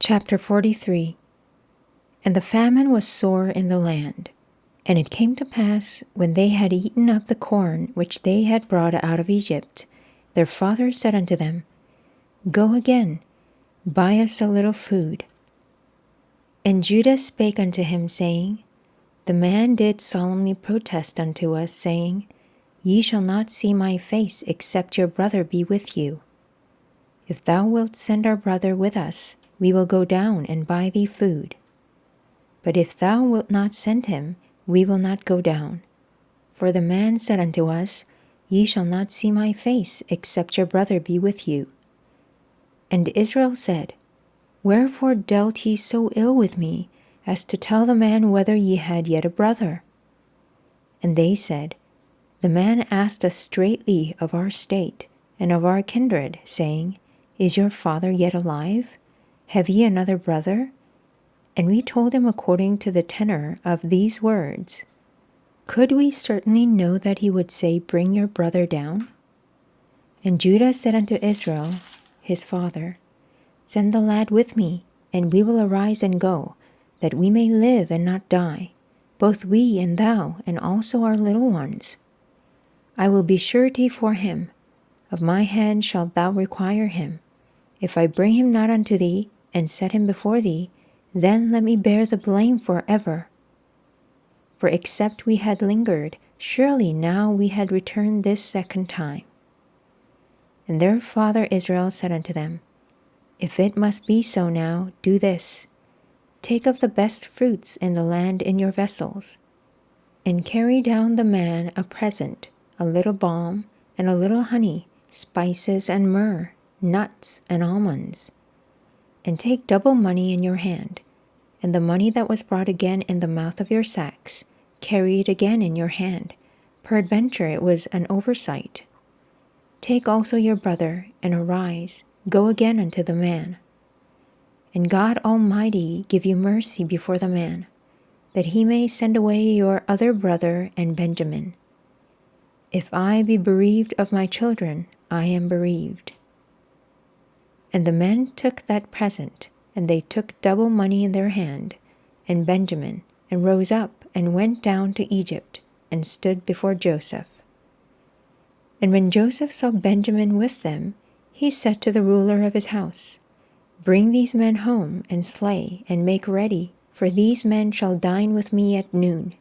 Chapter 43. And the famine was sore in the land. And it came to pass, when they had eaten up the corn which they had brought out of Egypt, their father said unto them, Go again, buy us a little food. And Judah spake unto him, saying, The man did solemnly protest unto us, saying, Ye shall not see my face, except your brother be with you. If thou wilt send our brother with us, we will go down and buy thee food. But if thou wilt not send him, we will not go down. For the man said unto us, Ye shall not see my face, except your brother be with you. And Israel said, Wherefore dealt ye so ill with me, as to tell the man whether ye had yet a brother? And they said, The man asked us straitly of our state, and of our kindred, saying, Is your father yet alive? Have ye another brother? And we told him according to the tenor of these words. Could we certainly know that he would say, Bring your brother down? And Judah said unto Israel, his father, Send the lad with me, and we will arise and go, that we may live and not die, both we and thou, and also our little ones. I will be surety for him. Of my hand shalt thou require him. If I bring him not unto thee, and set him before thee, then let me bear the blame forever. For except we had lingered, surely now we had returned this second time. And their father Israel said unto them, If it must be so now, do this. Take of the best fruits in the land in your vessels, and carry down the man a present, a little balm, and a little honey, spices and myrrh, nuts and almonds. And take double money in your hand, and the money that was brought again in the mouth of your sacks, carry it again in your hand. Peradventure it was an oversight. Take also your brother, and arise, go again unto the man. And God Almighty give you mercy before the man, that he may send away your other brother and Benjamin. If I be bereaved of my children, I am bereaved. And the men took that present, and they took double money in their hand, and Benjamin, and rose up, and went down to Egypt, and stood before Joseph. And when Joseph saw Benjamin with them, he said to the ruler of his house, Bring these men home, and slay, and make ready, for these men shall dine with me at noon.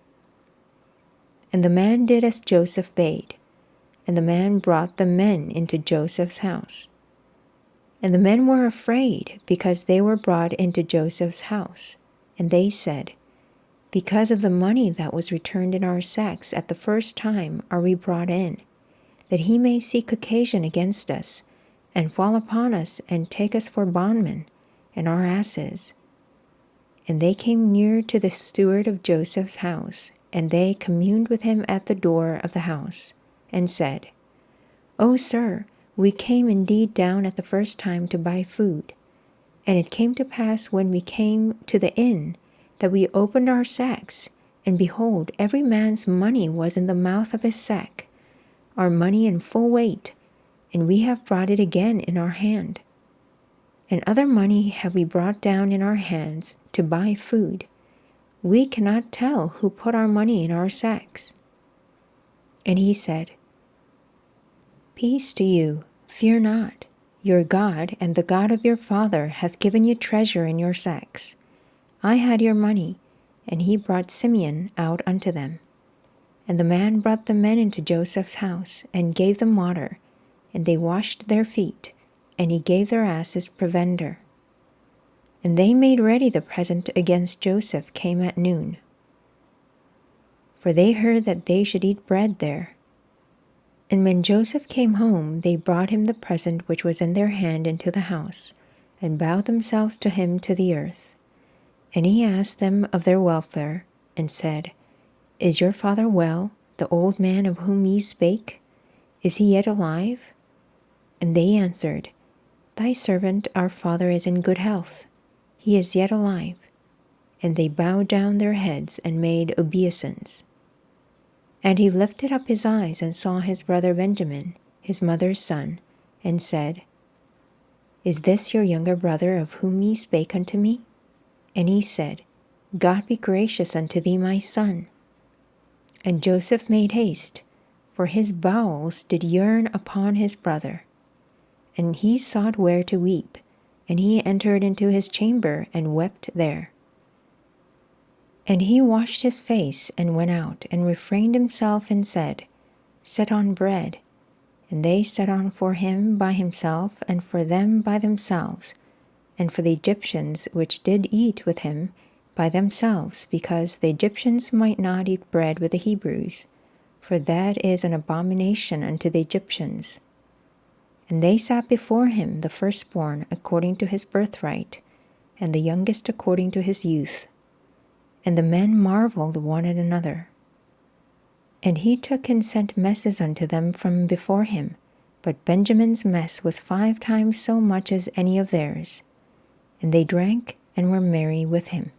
And the man did as Joseph bade, and the man brought the men into Joseph's house. And the men were afraid, because they were brought into Joseph's house. And they said, Because of the money that was returned in our sacks at the first time are we brought in, that he may seek occasion against us, and fall upon us, and take us for bondmen, and our asses. And they came near to the steward of Joseph's house, and they communed with him at the door of the house, and said, O sir, we came indeed down at the first time to buy food. And it came to pass when we came to the inn, that we opened our sacks, and behold, every man's money was in the mouth of his sack, our money in full weight, and we have brought it again in our hand. And other money have we brought down in our hands to buy food. We cannot tell who put our money in our sacks. And he said, Peace to you, fear not. Your God and the God of your father hath given you treasure in your sacks. I had your money. And he brought Simeon out unto them. And the man brought the men into Joseph's house, and gave them water, and they washed their feet, and he gave their asses provender. And they made ready the present against Joseph came at noon. For they heard that they should eat bread there. And when Joseph came home, they brought him the present which was in their hand into the house, and bowed themselves to him to the earth. And he asked them of their welfare, and said, Is your father well, the old man of whom ye spake? Is he yet alive? And they answered, Thy servant our father is in good health. He is yet alive. And they bowed down their heads and made obeisance. And he lifted up his eyes and saw his brother Benjamin, his mother's son, and said, Is this your younger brother of whom ye spake unto me? And he said, God be gracious unto thee, my son. And Joseph made haste, for his bowels did yearn upon his brother. And he sought where to weep, and he entered into his chamber and wept there. And he washed his face and went out, and refrained himself, and said, Set on bread. And they set on for him by himself, and for them by themselves, and for the Egyptians which did eat with him by themselves, because the Egyptians might not eat bread with the Hebrews, for that is an abomination unto the Egyptians. And they sat before him, the firstborn according to his birthright, and the youngest according to his youth. And the men marveled one at another. And he took and sent messes unto them from before him, but Benjamin's mess was 5 times so much as any of theirs. And they drank and were merry with him.